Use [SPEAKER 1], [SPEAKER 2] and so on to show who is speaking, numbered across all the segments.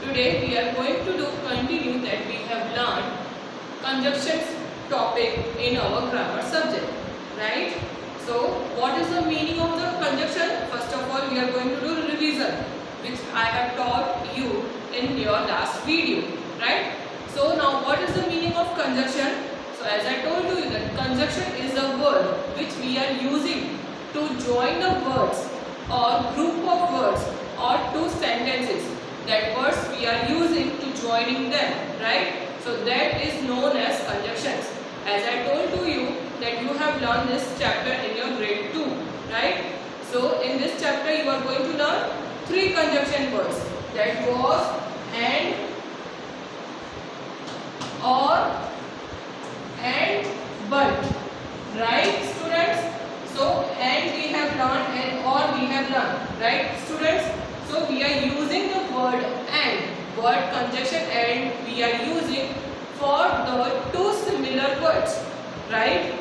[SPEAKER 1] Today we are going to continue that we have learned conjunctions topic in our grammar subject, right? So what is the meaning of the conjunction? First of all, we are going to do revision, which I have taught you in your last video, right? So now what is the meaning of conjunction? So as I told you that conjunction is a word which we are using to join the words or group of words or two sentences. That words we are using to joining them, right? So that is known as conjunctions. As I told to you that you have learned this chapter in your grade 2, right? So in this chapter you are going to learn 3 conjunction words. That was and, or, and, but, right students? So and we have learned and or we have learned, right students? So we are using the word and, word conjunction and we are using for the two similar words, right?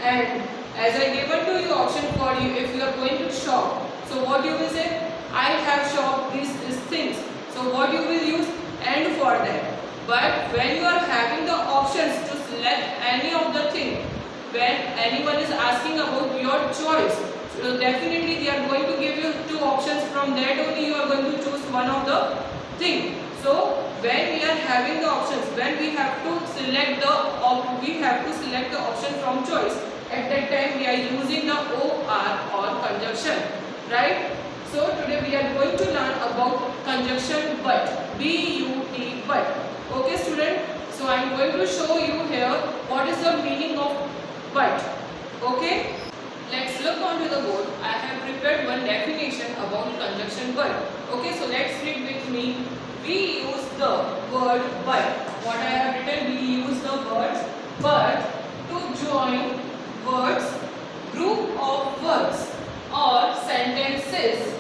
[SPEAKER 1] And as I given to you option for you, if you are going to shop, so what you will say? I have shopped these things. So what you will use? And for that. But when you are having the options to select any of the thing, when anyone is asking about your choice, so definitely they are going to give you 2 options. From that only you are going to choose one of the thing. So when we are having the options, when we have to select the option from choice, at that time we are using the or conjunction, right? So today we are going to learn about conjunction but, B-U-T, but. Okay student, so I am going to show you here what is the meaning of but. Okay, let's look onto the board. I have prepared one definition about conjunction but. Okay, so let's read with me. We use the word but. What I have written, we use the words but to join words, group of words or sentences.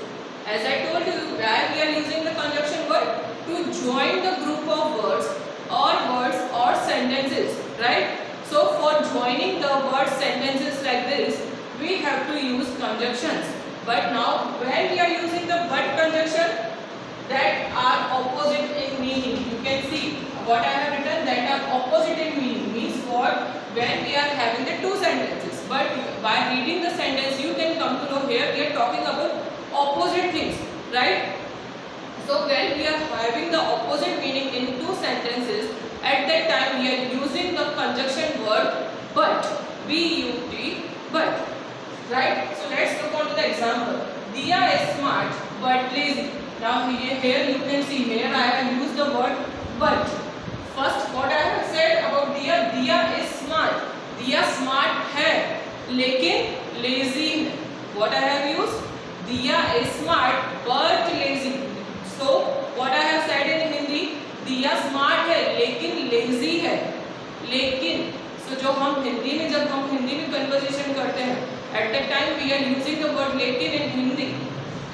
[SPEAKER 1] As I told you, where we are using the conjunction word? To join the group of words or sentences, right? So for joining the word sentences like this, we have to use conjunctions. But now when we are using the but conjunction, that are opposite in meaning. You can see what I have written, that are opposite in meaning. Means what? When we are having the 2 sentences. But by reading the sentence, you can come to know here we are talking about opposite things, right? So when we are having the opposite meaning in 2 sentences, at that time we are using the conjunction word but, B-U-T, but, right? So let's look on to the example. Diya is smart but lazy. Now here you can see, here I have used the word but. First what I have said about Diya, Diya is smart. Diya smart hai, lekin lazy hai. What I have used? Diya is smart but lazy. So what I have said in Hindi, दिया smart है लेकिन lazy है. लेकिन so जो हम हिंदी में जब हम हिंदी में कन्वर्सेशन करते हैं, at that time we are using the word लेकिन in Hindi,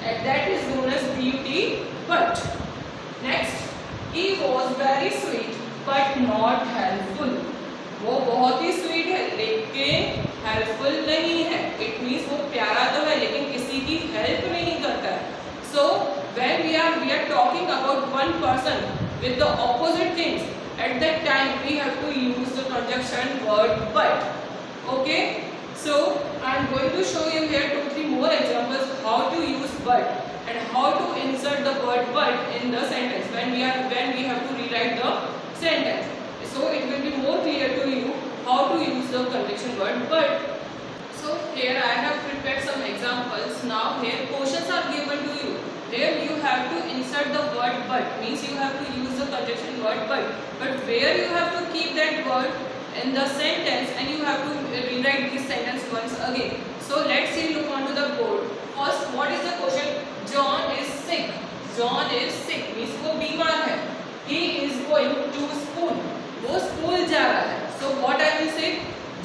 [SPEAKER 1] and that is known as beauty but. Next, he was very sweet but not helpful. वो बहुत ही स्वीट है लेकिन हेल्पफुल नहीं है. इट मीन्स वो प्यारा तो है लेकिन किसी की हेल्प नहीं करता है. So when we are talking about one person with the opposite things, at that time we have to use the conjunction word but. Okay, so I am going to show you here 2-3 more examples how to use but and how to insert the word but in the sentence when we have to rewrite the sentence. So it will be more clear to you how to use the conjunction word but. So here I have prepared some examples. Now here questions are given to you. Here you have to insert the word but, means you have to use the conjunction word but where you have to keep that word in the sentence and you have to rewrite this sentence once again. So let's see, look onto the board. First, what is the question? John is sick. John is sick means वो बीमार है. He is going to school. वो school जा रहा है. So what I will say?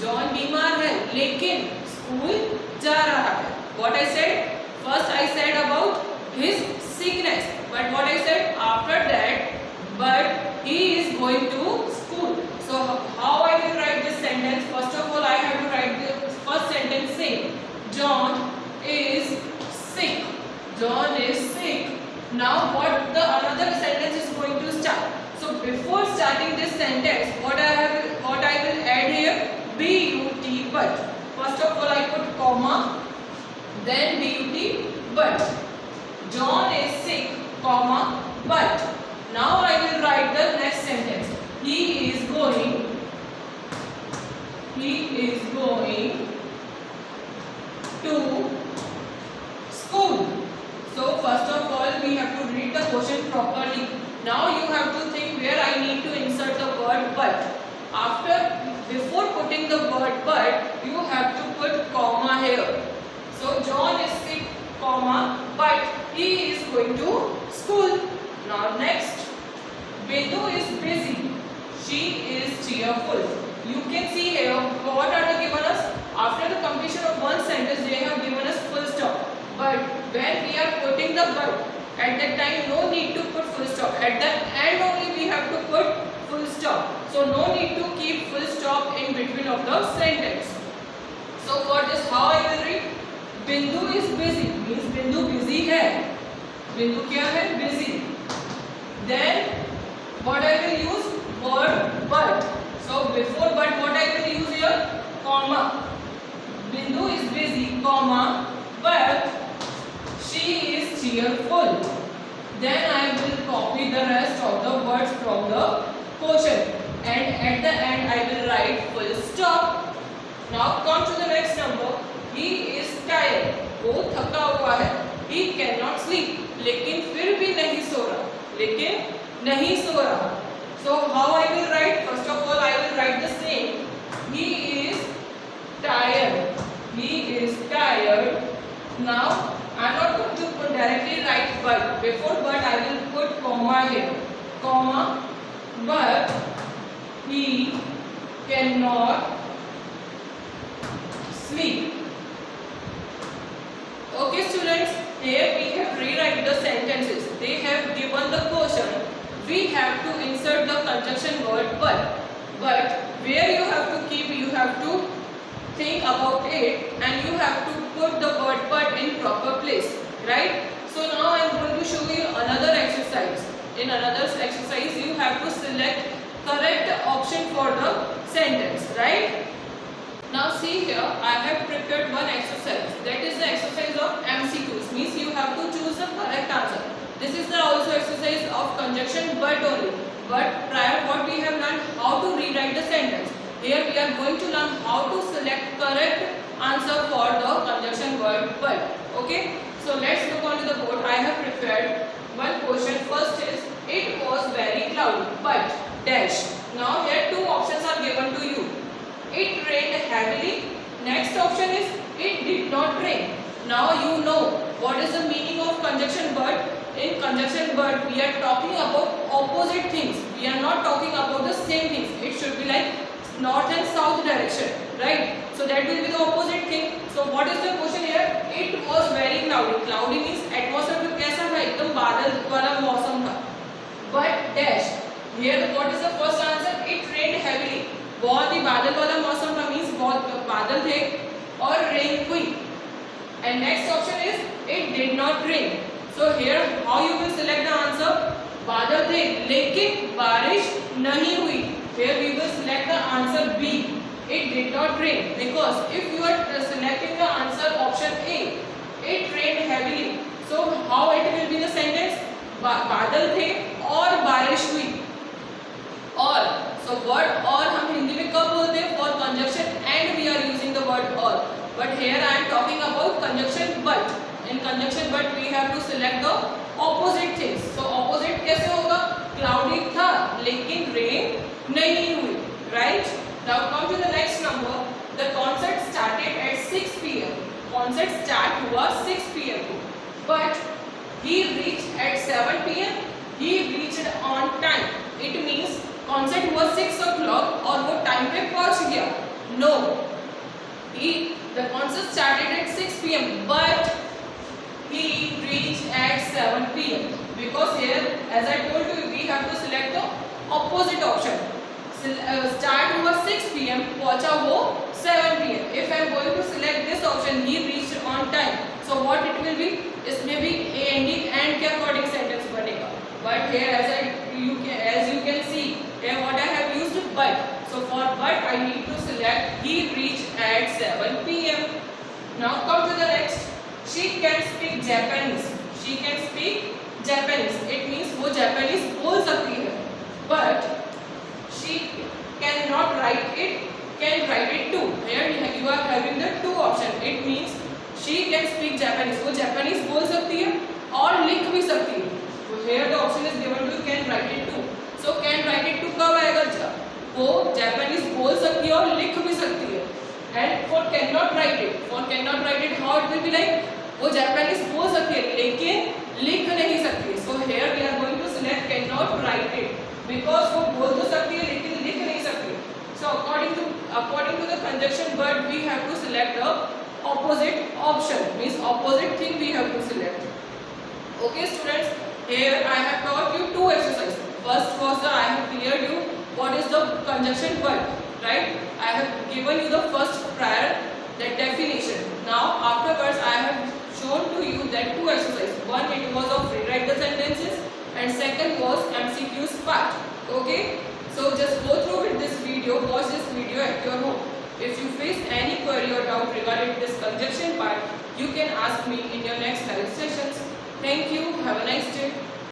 [SPEAKER 1] John बीमार है लेकिन स्कूल जा रहा है. What I said? First I said about his sickness, but what I said after that, but he is going to school. So how I will write this sentence? First of all I have to write the first sentence saying John is sick. John is sick. Now what the another sentence is before starting this sentence, what I will add here? but. But. First of all, I put comma, then but. But. John is sick, comma, but. Now I will write the next sentence. He is going to school. So first of all, we have to read the question properly. Now you have to think where I need to insert the word but. Before putting the word but, you have to put comma here. So John is sick, comma, but he is going to school. Now next, Bindu is busy, she is cheerful. You can see here what are they given us? After the completion of one sentence, they have given us full stop. But when we are putting the but, at that time no need to put full stop. At the end only we have to put full stop. So no need to keep full stop in between of the sentence. So for this, how I will read? Bindu is busy, means Bindu busy है. Bindu क्या है? Busy. Then what I will use? Word but. So before but, what I will use here? Comma. Bindu is busy, comma, but she is cheerful. Then I will copy the rest of the words from the question, and at the end I will write full stop. Now come to the next number. He is tired. वो थका हुआ है. He cannot sleep. लेकिन फिर भी नहीं सो रहा. So how I will write? First of all, I will write the same. He is tired. Now I am not going to directly write but. Before but, I will put comma here. Comma, but he cannot sleep. Okay students, here we have rewrite the sentences. They have given the question. We have to insert the conjunction word but. But where you have to keep, you have to think about it, and you have to put the word but in proper place, right? So now I am going to show you another exercise. In another exercise, you have to select correct option for the sentence, right? Now see here, I have prepared one exercise. That is the exercise of MCQs. Means you have to choose the correct answer. This is the also exercise of conjunction but only. But prior what we have learned, how to rewrite the sentence. Here we are going to learn how to select correct answer for the conjunction word but. Okay. So let's look onto the board. I have prepared one question. First is, it was very cloudy but dash. Now here two options are given to you. It rained heavily. Next option is, it did not rain. Now you know what is the meaning of conjunction but. In conjunction but, we are talking about opposite things. We are not talking about the same things. It should be like north and south direction, right? So that will be the opposite thing. So what is the question here? It was very cloudy. Cloudy means atmosphere में कैसा था? एकदम बादल वाला मौसम था. But dash. Here what is the first answer? It rained heavily. बहुत ही बादल वाला मौसम था, means बहुत बादल थे और rain हुई. And next option is, it did not rain. So here how you will select the answer? बादल थे लेकिन बारिश नहीं हुई. Here we will select the answer B. It did not rain, because if you are selecting the answer option A, it rained heavily. So how it will be the sentence? बादल थे और बारिश हुई. और so word or हम हिंदी में कब बोलते हैं? For conjunction and we are using the word or. But here I am talking about conjunction but. In conjunction but we have to select the opposite things. So opposite कैसे होगा? Cloudy था लेकिन rain नहीं हुई, right? Now come to the next number. The concert started at 6 p.m. Concert start हुआ 6 p.m. But he reached at 7 p.m. He reached on time. It means concert हुआ 6 o'clock और वो time पे पहुंच गया. No. The concert started at 6 p.m. but he reached at 7 p.m. Because here, as I told you, we have to select the opposite option. Start हुआ 6 p.m. पहुंचा वो 7 p.m. If I am going to select this option, he reached on time. So what it will be? इसमें भी ending and के according sentence बनेगा. But here, as you can see, 7 p.m. Now come to the next. She can speak Japanese. She can speak Japanese. It means वो Japanese बोल सकती है, but she cannot write it. Can write it too. Here you are having the two option. It means she can speak Japanese. वो Japanese बोल सकती है और लिख भी सकती है. So here the option is given to can write it too. So can write it too कब आएगा? जब वो Japanese बोल सकती है और लिख भी सकती है. And for cannot write it, how it will be like? वो Japanese बोल सकती है लेकिन लिख नहीं सकती. So here we are going to select cannot write it because वो बोल तो सकती है लेकिन लिख नहीं सकती. So according to the conjunction word, we have to select the opposite option. Means opposite thing we have to select. Okay, students. Here I have taught you two exercises. First was I have cleared you what is the conjunction word, right? I have given you the first prior that definition. Now afterwards I have shown to you that two exercises. One it was of rewrite the sentences and second was MCQs part. Okay, so just go through with this video, watch this video at your home. If you face any query or doubt regarding this conjunction part, you can ask me in your next help sessions. Thank you. Have a nice day.